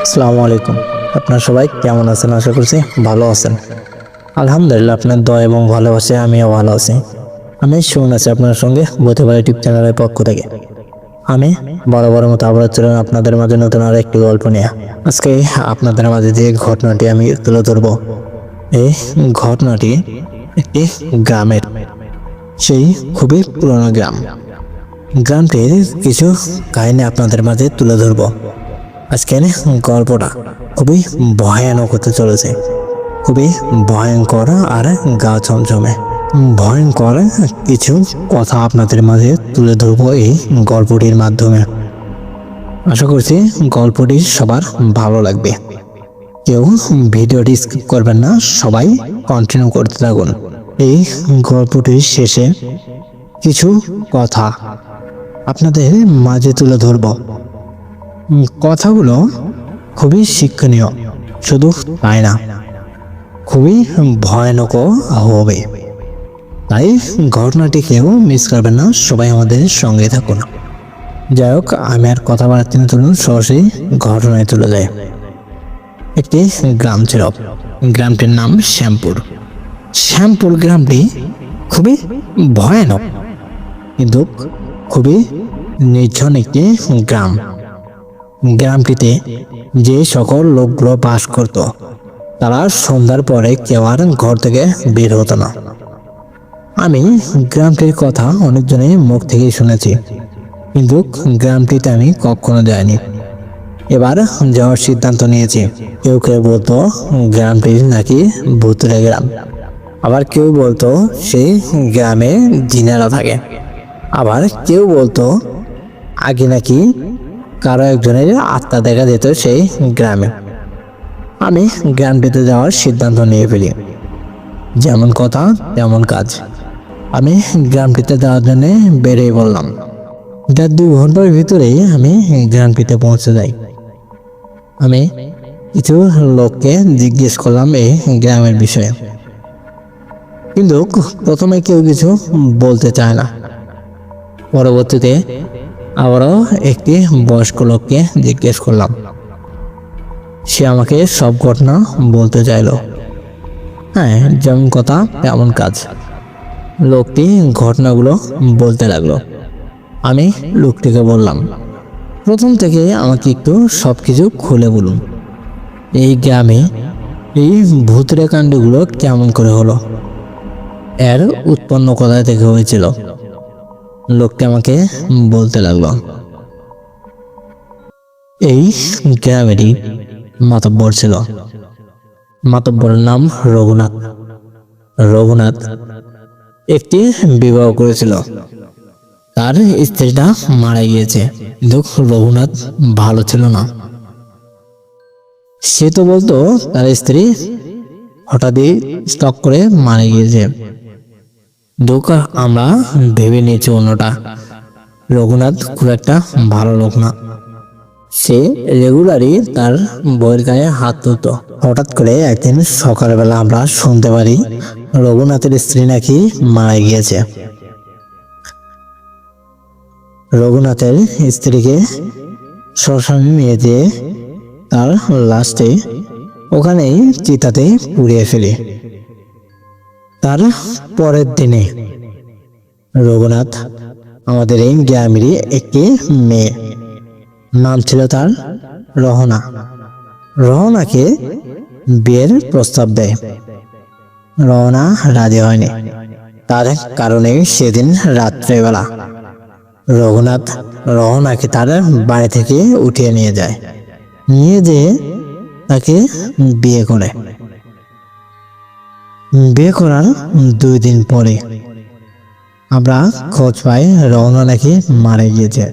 আসসালামু আলাইকুম। আপনারা সবাই কেমন আছেন? আশা করছি ভালো আছেন। আলহামদুলিল্লাহ, আপনার দয়া এবং ভালোবাসায় আমিও ভালো আছি। আমি শুন আছি আপনার সঙ্গে বইতে ইউটিউব চ্যানেলের পক্ষ থেকে। আমি বরাবর মতো আবার চলুন আপনাদের মাঝে নতুন আর একটি গল্প নিয়ে। আজকে আপনাদের মাঝে যে ঘটনাটি আমি তুলে ধরব, এই ঘটনাটি একটি গ্রামের, সেই খুবই পুরনো গ্রাম। গ্রামটির কিছু কাহিনী আপনাদের মাঝে তুলে ধরব। আজকের গল্পটা খুবই ভয়ানক হতে চলেছে, খুবই ভয়ঙ্কর আর গা ছমছমে। ভয়ঙ্কর কিছু কথা আপনাদের মাঝে তুলে ধরবো এই গল্পটির মাধ্যমে। আশা করছি গল্পটি সবার ভালো লাগবে। কেউ ভিডিওটি স্কিপ করবেন না, সবাই কন্টিনিউ করতে থাকুন। এই গল্পটির শেষে কিছু কথা আপনাদের মাঝে তুলে ধরব। কথাগুলো খুবই শিক্ষণীয়, শুধু তাই না, খুবই ভয়ানকও হবে। তাই ঘটনাটি কেউ মিস করবেন না, সবাই আমাদের সঙ্গে থাকুন। যাই হোক, আমি আর কথা বাড়াচ্ছি না, চলুন সরাসরি ঘটনায় চলে যায়। একটি গ্রাম ছিল, গ্রামটির নাম শ্যামপুর। শ্যামপুর গ্রামটি খুবই ভয়ানক কিন্তু খুবই নির্জন একটি গ্রাম। গ্রামটিতে যে সকল লোকগুলো বাস করত, তারা সন্ধ্যার পরে কেউ আর ঘর থেকে বের হতো না। আমি গ্রামটির কথা অনেকজনের মুখ থেকেই শুনেছি, কিন্তু গ্রামটিতে আমি কখনো যাইনি। এবার যাওয়ার সিদ্ধান্ত নিয়েছি। কেউ কেউ বলতো গ্রামটি নাকি ভূতুড়ে গ্রাম, আবার কেউ বলতো সেই গ্রামে জিনেরা থাকে, আবার কেউ বলতো আগে নাকি কারো একজনের আত্মা দেখা যেত সেই গ্রামে। আমি গ্রামটিতে যাওয়ার সিদ্ধান্ত নিয়ে ফেলি। যেমন কথা তেমন কাজ, আমি গ্রামটিতে যাওয়ার জন্য বেরিয়ে পড়লাম। 1.5 ঘন্টার ভিতরেই আমি গ্রামটিতে পৌঁছে যাই। আমি কিছু লোককে জিজ্ঞেস করলাম এই গ্রামের বিষয়ে, কিন্তু প্রথমে কেউ কিছু বলতে চায় না। পরবর্তীতে আবারও একটি বয়স্ক লোককে জিজ্ঞেস করলাম, সে আমাকে সব ঘটনা বলতে চাইল। হ্যাঁ, যেমন কথা তেমন কাজ, লোকটি ঘটনাগুলো বলতে লাগলো। আমি লোকটিকে বললাম, প্রথম থেকে আমাকে একটু সবকিছু খুলে বলুন। এই গ্রামে এই ভূতের কাণ্ডগুলো কেমন করে হলো, এর উৎপন্ন কোথায় থেকে হয়েছিল? লোকটি আমাকে বলতে লাগলো। এই গ্রামেরই মাতব্বর ছিল। মাতব্বরের নাম রঘুনাথ। রঘুনাথ একটি বিবাহ করেছিল, তার স্ত্রীটা মারা গিয়েছে, কিন্তু রঘুনাথ ভালো ছিল না। সে তো বলতো তার স্ত্রী হঠাৎই স্ট্রোক করে মারা গিয়েছে। দুঃখ আমরা ভেবে নিয়েছি অন্যটা। রঘুনাথ খুব একটা ভালো লোক না। সে রেগুলারই তার বউয়ের গায়ে হাত তুলত। হঠাৎ করে একদিন সকালবেলা আমরা শুনতে পারি রঘুনাথের স্ত্রী নাকি মারা গিয়েছে। রঘুনাথের স্ত্রীকে শ্মশানে নিয়ে যেয়ে তার লাশটি ওখানেই চিতাতে পুড়িয়ে ফেলে। তার পরের দিনে রঘুনাথ আমাদের এই গ্রামেরই একটি মেয়ে, নাম ছিল তার রহনা। রহনাকে বিয়ের প্রস্তাব দেয়। রহনা রাজি হয়নি। তার কারণে সেদিন রাত্রেবেলা রঘুনাথ রহনাকে তার বাড়ি থেকে উঠিয়ে নিয়ে যায়, নিয়ে যেয়ে তাকে বিয়ে করে। বিয়ে করার 2 দিন পরে আমরা খোঁজ পাই রহনা নাকি মারা গিয়েছে।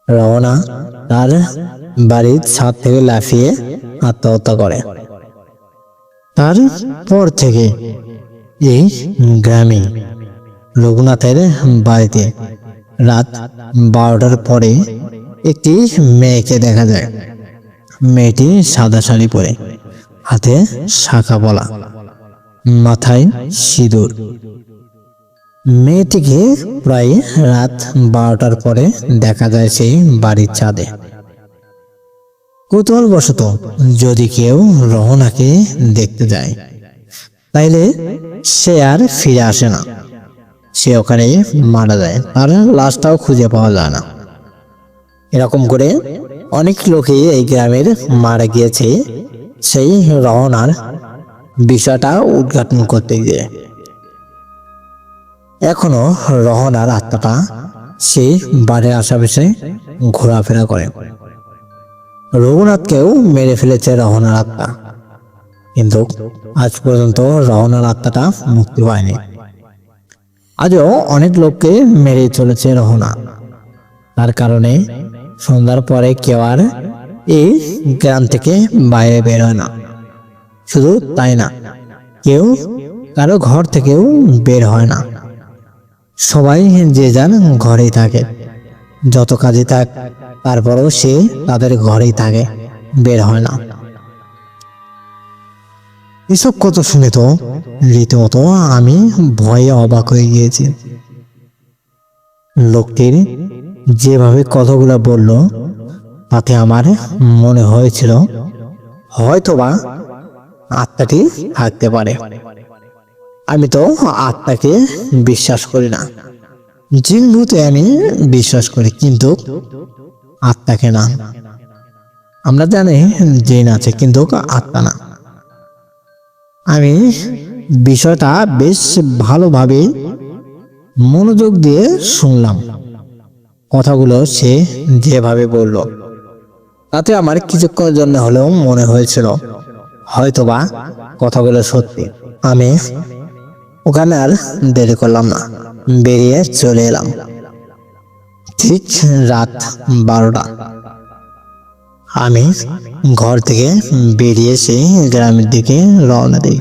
রহনা তার বাড়ির ছাদ থেকে লাফিয়ে আত্মহত্যা করে। তারপর থেকে এই গ্রামে রঘুনাথের বাড়িতে রাত 12টার পরে একটি মেয়েকে দেখা যায়। মেয়েটি সাদা শাড়ি পরে, হাতে শাঁখা পলা, মাথায় সিঁদুর। মেয়েটিকে প্রায় রাত 12টার পরে দেখা যায় সেই বাড়ির ছাদে। কৌতূহলবশত যদি কেউ রহনাকে দেখতে যায় তাইলে সে আর ফিরে আসে না, সে ওখানে মারা যায়, আর লাশটাও খুঁজে পাওয়া যায় না। এরকম করে অনেক লোকই এই গ্রামের মারা গিয়েছে সেই রহনার বিষয়টা উদ্ঘাটন করতে গিয়ে। এখনো রহনার আত্মাটা সেই বাড়ির আশেপাশে ঘোরাফেরা করে। রঘুনাথকেও মেরে ফেলেছে রহনার আত্মা, কিন্তু আজ পর্যন্ত রহনার আত্মাটা মুক্তি পায়নি। আজও অনেক লোককে মেরে চলেছে রহনা। তার কারণে সন্ধ্যার পরে কেউ আর এই গ্রাম থেকে বাইরে বের হয় না। শুধু তাই না, কেউ কারো ঘর থেকেও বের হয় না। সবাই যে যার ঘরেই থাকে, যত কাজে থাক তারপরেও সে তাদের ঘরেই থাকে, বের হয় না। এসব কথা শুনে তো রীতিমতো আমি ভয়ে অবাক হয়ে গিয়েছি। লোকটির যেভাবে কথাগুলো বলল তাতে আমার মনে হয়েছিল হয়তোবা আত্মাটি থাকতে পারে। আমি তো আত্মাকে বিশ্বাস করি না, জিন ভূতে আমি বিশ্বাস করি, কিন্তু আত্মাকে না। আমরা জানি জিন আছে কিন্তু আত্মা না। আমি বিষয়টা বেশ ভালোভাবে মনোযোগ দিয়ে শুনলাম। কথাগুলো সে যেভাবে বলল তাতে আমার কিছুক্ষণের জন্য হলেও মনে হয়েছিল হয়তোবা কথাগুলো সত্যি। আমি ওখানে আর দেরি করলাম না, বেরিয়ে চলে এলাম। ঠিক রাত 12টা আমি ঘর থেকে বেরিয়ে এসে গ্রামের দিকে রওনা দিই।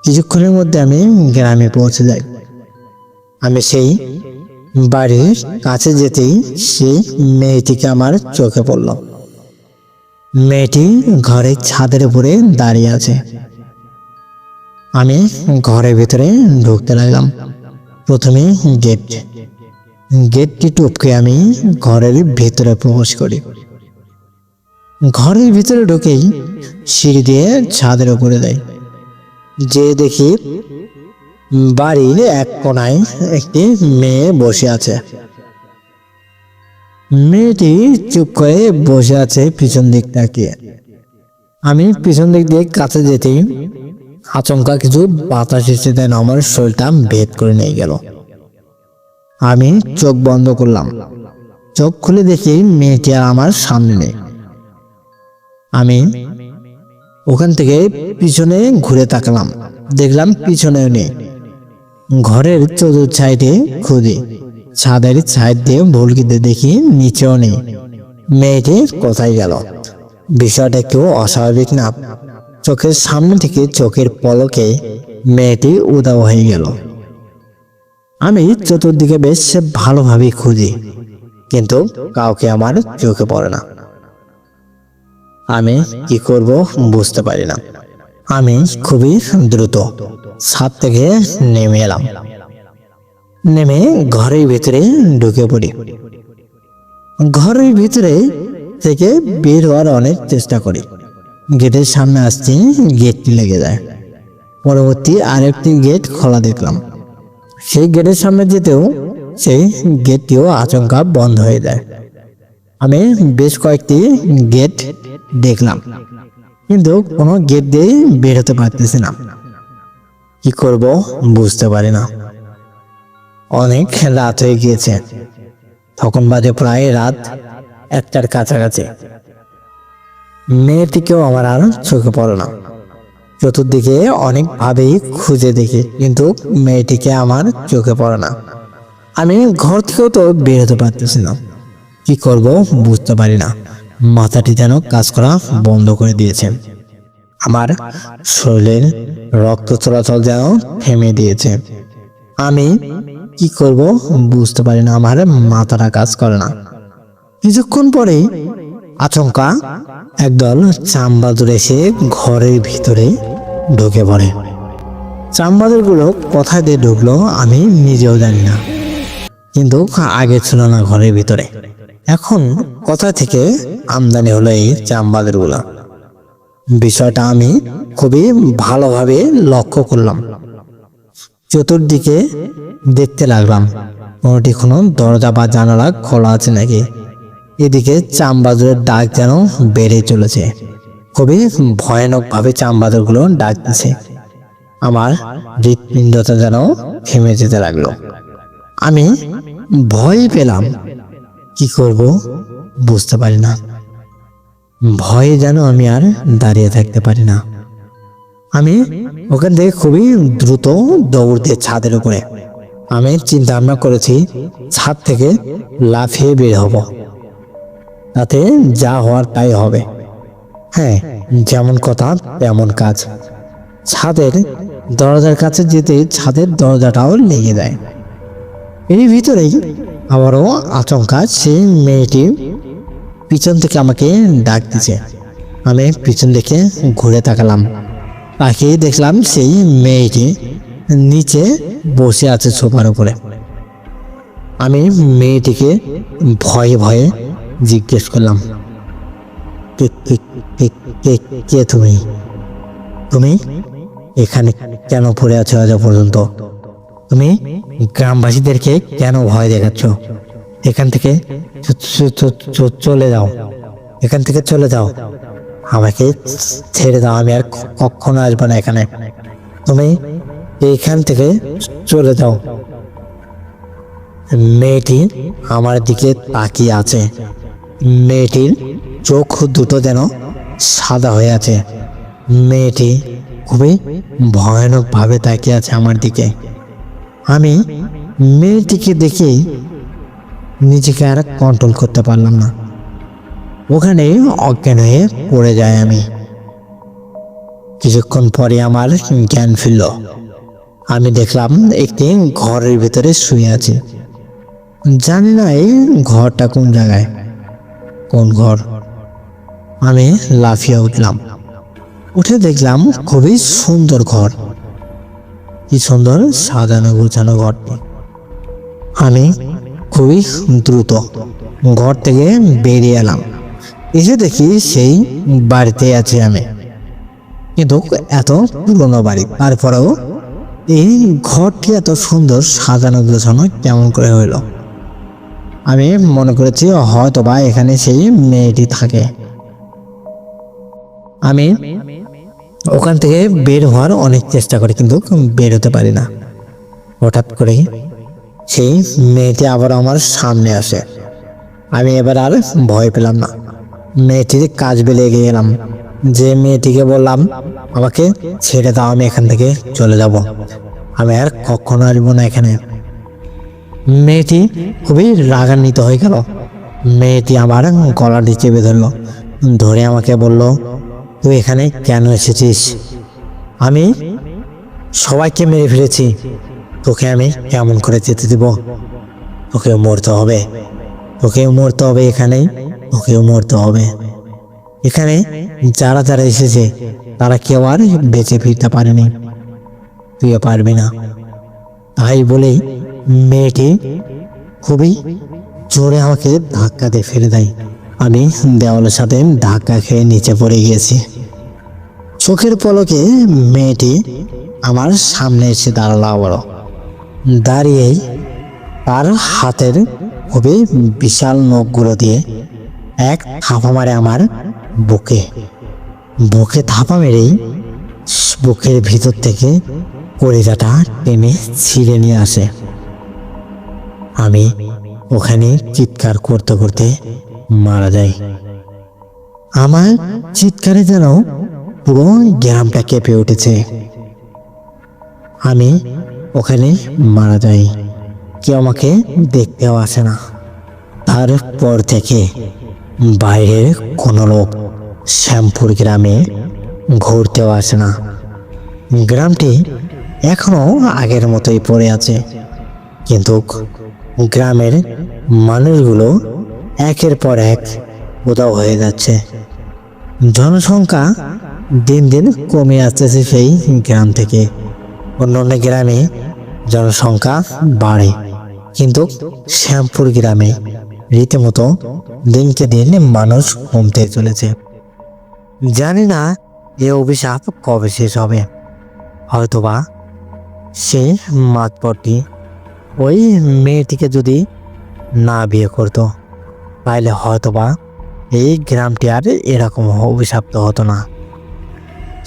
কিছুক্ষণের মধ্যে আমি গ্রামে পৌঁছে যাই। আমি সেই বাড়ির কাছে যেতেই সেই মেয়েটিকে আমার চোখে পড়ল। মেয়েটি ঘরের ছাদের উপরে দাঁড়িয়ে আছে। আমি ঘরের ভিতরে ঢুকতে লাগলাম। প্রথমে গেটটি টপকে আমি ঘরের ভিতরে প্রবেশ করি। ঘরের ভিতরে ঢুকেই সিঁড়ি দিয়ে ছাদের উপরে যাই। যে দেখি বাড়ির এক কোনায় একটি মেয়ে বসে আছে। মেয়েটি চুপ করে বসে আছে পিছন দিক তাকিয়ে। আমি পিছন দিক দিয়ে কাছে যেতেই আচমকা কিছু বাতাস এসে দেন আমার শরীরটা ভেদ করে নিয়ে গেল। আমি চোখ বন্ধ করলাম। চোখ খুলে দেখি মেয়েটি আর আমার সামনে নেই। আমি ওখান থেকে পিছনে ঘুরে তাকালাম, দেখলাম পিছনেও নেই। ঘরের চতুর্থ সাইডে খুঁজি, ছাদের সাইড দিয়ে ভুলকিতে দেখি নিচেও নেই। মেয়েটি কোথায় গেল? বিষয়টা কেউ অস্বাভাবিক না। চোখের সামনে থেকে চোখের পলকে মেয়েটি উধাও হয়ে গেল। আমি চতুর্দিকে বেশ ভালোভাবে খুঁজি, কিন্তু কাউকে আমার চোখে পড়ে না। আমি কি করব বুঝতে পারি না। আমি খুবই দ্রুত ছাদ থেকে নেমে এলাম। নেমে ঘরের ভিতরে ঢুকে পড়ি। ঘরের ভিতরে থেকে বের হওয়ার অনেক চেষ্টা করি। গেটের সামনে আসছি, গেটটি লেগে যায়। পরবর্তী আরেকটি গেট খোলা দেখলাম। সেই গেটের সামনে যেতেও সেই গেটটিও আচমকা বন্ধ হয়ে যায়। আমি বেশ কয়েকটি গেট দেখলাম, কিন্তু কোনো গেট দিয়ে বের হতে পারতেছি না। কি করব বুঝতে পারি না। অনেক রাত হয়ে গিয়েছে, তখন বাজে প্রায় রাত 1টার কাছাকাছি। মেয়েটিকেও আমার আর চোখে পড়ে না। চতুর্দিকে অনেকভাবেই খুঁজে দেখি, কিন্তু মেয়েটিকে আমার চোখে পড়ে না। আমি ঘর থেকেও তো বের হতে পারতেছি না। কি করব বুঝতে পারি না। মাথাটি যেন কাজ করা বন্ধ করে দিয়েছে। আমার শরীরের রক্ত চলাচল যেন থেমে দিয়েছে। আমি কি করব বুঝতে পারি না। আমার মাথাটা কাজ করে না। কিছুক্ষণ পরে আচমকা একদল চামবাদুর এসে ঘরের ভিতরে ঢুকে পড়ে। চামবাদুর গুলো কোথায় দিয়ে ঢুকলো আমি নিজেও জানি না, কিন্তু আগে ছিল না ঘরের ভিতরে। এখন কোথা থেকে আমদানি হলো এই চামবাজারগুলো? বিষয়টা আমি খুবই ভালোভাবে লক্ষ্য করলাম। চতুর্দিকে দেখতে লাগলাম কোনোটি কোনো দরজা বা জানালা খোলা আছে নাকি। এদিকে চামবাজারের ডাক যেন বেড়ে চলেছে, খুবই ভয়ানকভাবে চামবাজারগুলো ডাক দিছে। আমার হৃৎপিণ্ডটা যেন থেমে যেতে লাগলো। আমি ভয় পেলাম, কি করব বুঝতে পারি না। ভয়ে যেন আমি আর দাঁড়িয়ে থাকতে পারি না। আমি ওখান থেকে খুবই দ্রুত দৌড় দিয়ে ছাদের উপরে। আমি চিন্তা ভাবনা করেছি ছাদ থেকে লাফিয়ে বের হব, তাতে যা হওয়ার তাই হবে। হ্যাঁ, যেমন কথা তেমন কাজ। ছাদের দরজার কাছে যেতে ছাদের দরজাটাও লেগে যায়। এর ভিতরেই আবারও আচমকা সেই মেয়েটি পিছন থেকে আমাকে ডাক দিছে। আমি পিছন দিকে ঘুরে তাকালাম, তাকিয়ে দেখলাম সেই মেয়েটি নিচে বসে আছে সোফার উপরে। আমি মেয়েটিকে ভয়ে ভয়ে জিজ্ঞেস করলাম, কে তুমি? তুমি এখানে কেন পড়ে আছো আজ পর্যন্ত? তুমি গ্রামবাসীদেরকে কেন ভয় দেখাচ্ছ? এখান থেকে চলে যাও, এখান থেকে চলে যাও, আমাকে ছেড়ে দাও, আমি আর কখনো আসবো না এখানে। তুমি এইখান থেকে চলে যাও। মেয়েটি আমার দিকে তাকিয়ে আছে। মেয়েটির চোখ দুটো যেন সাদা হয়ে আছে। মেয়েটি খুবই ভয়ানকভাবে তাকিয়ে আছে আমার দিকে। আমি মেয়েটিকে দেখেই নিজেকে আর কন্ট্রোল করতে পারলাম না, ওখানে অজ্ঞান হয়ে পড়ে যায় আমি। কিছুক্ষণ পরে আমার জ্ঞান ফিরল। আমি দেখলাম একটি ঘরের ভিতরে শুয়ে আছি। জানি না এই ঘরটা কোন জায়গায়, কোন ঘর। আমি লাফিয়ে উঠলাম, উঠে দেখলাম খুবই সুন্দর ঘর, কি সুন্দর সাজানো গোছানো ঘরটি। আমি খুবই দ্রুত ঘর থেকে বেরিয়ে এলাম। এসে দেখি সেই বাড়িতে আছি আমি, কিন্তু এত পুরনো বাড়ি, তারপরেও এই ঘরটি এত সুন্দর সাজানো গোছানো কেমন করে হইল? আমি মনে করেছি হয়তো বা এখানে সেই মেয়েটি থাকে। আমি ওখান থেকে বের হওয়ার অনেক চেষ্টা করি, কিন্তু বের হতে পারি না। হঠাৎ করে সেই মেয়েটি আবার আমার সামনে আসে। আমি এবার আর ভয় পেলাম না, মেয়েটির কাজ বেলে এগিয়ে গেলাম। যে মেয়েটিকে বললাম আমাকে ছেড়ে দাও, আমি এখান থেকে চলে যাব, আমি আর কখনো আসবো না এখানে। মেয়েটি খুবই রাগান্বিত হয়ে গেল। মেয়েটি আমার গলা চেপে ধরলো, ধরে আমাকে বলল, তুই এখানে কেন এসেছিস? আমি সবাইকে মেরে ফেলেছি, তোকে আমি কেমন করে যেতে দিব? তোকেও মরতে হবে, তোকেও মরতে হবে, এখানেই তোকেও মরতে হবে। এখানে যারা যারা এসেছে তারা কেউ আর বেঁচে ফিরতে পারেনি, তুইও পারবি না। তাই বলেই মেয়েটি খুবই জোরে আমাকে ধাক্কা দিয়ে ফেলে দেয়। আমি দেওয়ালের সাথে ধাক্কা খেয়ে নিচে পড়ে গিয়েছি। চোখের পলকে মেয়েটি আমার সামনে এসে দাঁড়ালো। আবারও দাঁড়িয়েই তার হাতের খুবই বিশাল নখগুলো দিয়ে এক থাপা মারে আমার বুকে। বুকে থাপা মেরেই বুকের ভিতর থেকে কলিজাটা টেনে ছিঁড়ে নিয়ে আসে। আমি ওখানে চিৎকার করতে করতে মারা যাই। আমার চিৎকারে যেন পুরো গ্রামটা কেঁপে উঠেছে। আমি ওখানে মারা যাই, কেউ আমাকে দেখতেও আসে না। তারপর থেকে বাইরের কোনো লোক শ্যামপুর গ্রামে ঘুরতেও আসে না। গ্রামটি এখনো আগের মতোই পড়ে আছে, কিন্তু গ্রামের মানুষগুলো একের পর এক উধাও হয়ে যাচ্ছে। জনসংখ্যা দিন দিন কমে আসতেছে সেই গ্রাম থেকে। অন্যান্য গ্রামে জনসংখ্যা বাড়ে, কিন্তু শ্যামপুর গ্রামে রীতিমতো দিনকে দিন মানুষ কমতে চলেছে। জানি না এ অভিশাপ কবে শেষ হবে। হয়তোবা সেই মাতপরটি ওই মেয়েটিকে যদি না বিয়ে করতো, তাইলে হয়তোবা এই গ্রামটি আর এরকম অভিশপ্ত হতো না।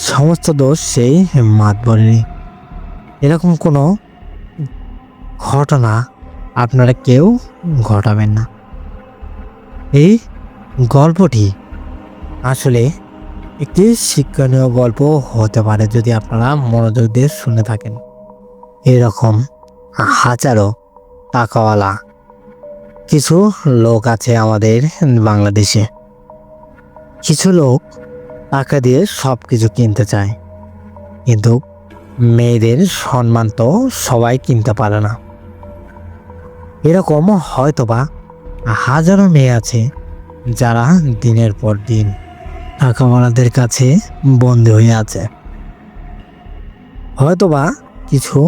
সমস্ত দোষ সেই মাতবরেরই। এরকম কোনো ঘটনা আপনারা কেউ ঘটাবেন না। এই গল্পটি আসলে একটি শিক্ষণীয় গল্প হতে পারে যদি আপনারা মনোযোগ দিয়ে শুনে থাকেন। এরকম হাজারো টাকাওয়ালা কিছু লোক আছে আমাদের বাংলাদেশে। কিছু লোক টাকা দিয়ে সব কিছু কিনতে চায়, কিন্তু মেয়েদের সম্মান তো সবাই কিনতে পারে না। এরকম হয়তোবা হাজারো মেয়ে আছে যারা দিনের পর দিন টাকাওয়ালাদের কাছে বন্দী হয়ে আছে। হয়তোবা কিছু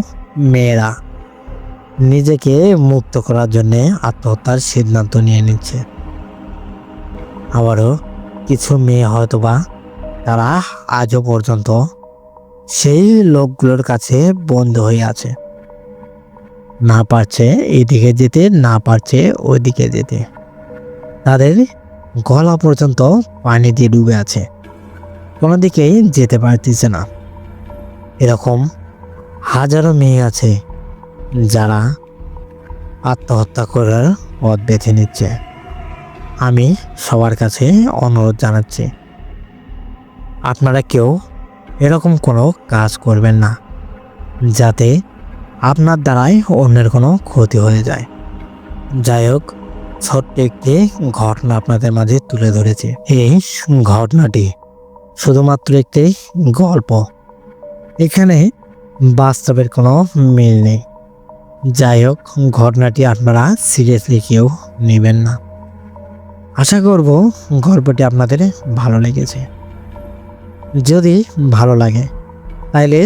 মেয়েরা নিজেকে মুক্ত করার জন্য আত্মহত্যার সিদ্ধান্ত নিয়ে নিচ্ছে। আবারও কিছু মেয়ে হয়তোবা তারা আজও পর্যন্ত সেই লোকগুলোর কাছে বন্দী হয়ে আছে, না পারছে এইদিকে যেতে, না পারছে ওইদিকে যেতে। তাদের গলা পর্যন্ত পানি দিয়ে ডুবে আছে, কোনো দিকেই যেতে পারতেছে না। এরকম হাজারো মেয়ে আছে যারা আত্মহত্যা করার পথ বেছে নিচ্ছে। আমি সবার কাছে অনুরোধ জানাচ্ছি, আপনারা কেউ এরকম কোনো কাজ করবেন না যাতে আপনার দ্বারাই অন্যের কোনো ক্ষতি হয়ে যায়। যাই হোক, ছোট্ট একটি ঘটনা আপনাদের মাঝে তুলে ধরেছি। এই ঘটনাটি শুধুমাত্র একটি গল্প, এখানে বাস্তবের কোনো মিল নেই। যাই হোক, ঘটনাটি আপনারা সিরিয়াসলি কেউ নেবেন না। আশা করব গল্পটি আপনাদের ভালো লেগেছে। যদি ভালো লাগে তাহলে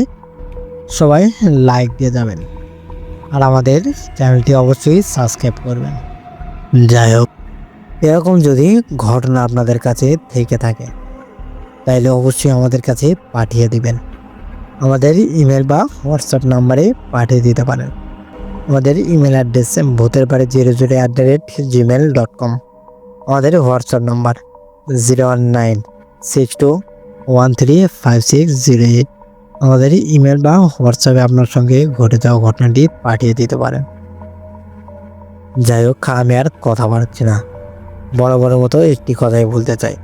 সবাই লাইক দিয়ে যাবেন, আর আমাদের চ্যানেলটি অবশ্যই সাবস্ক্রাইব করবেন। যাই হোক, এরকম যদি ঘটনা আপনাদের কাছে থেকে থাকে তাহলে অবশ্যই আমাদের কাছে পাঠিয়ে দিবেন। আমাদের ইমেল বা হোয়াটসঅ্যাপ নাম্বারে পাঠিয়ে দিতে পারেন। আমাদের ইমেল অ্যাড্রেস ভূতেরবাড়ি00@gmail.com। আমাদের হোয়াটসঅ্যাপ নাম্বার 01962135608। আমাদের ইমেল বা হোয়াটসঅ্যাপে আপনার সঙ্গে ঘটে যাওয়া ঘটনাটি পাঠিয়ে দিতে পারেন। যাই হোক, আমি আর কথা বাড়াচ্ছি না, বড় মতো একটি কথাই বলতে চাই।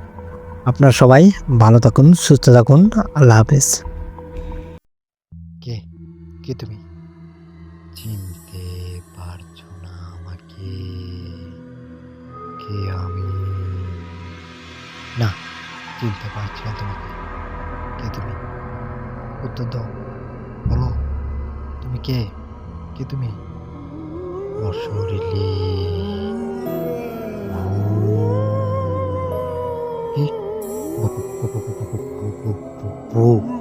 আপনারা সবাই ভালো থাকুন, সুস্থ থাকুন। আল্লাহ হাফেজ। কে কে তুমি? চিনতে পারছো না আমাকে? কে আমি? না, চিনতে পারছি না তোমাকে। কে তুমি? উত্তর দাও, বলো তুমি কে? কে তুমি? অশরীরী কি?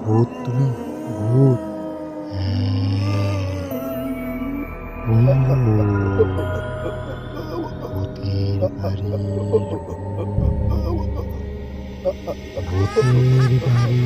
ভূত তুমি? ভূত? ভূতের বাড়ি, ভূতের বাড়ি।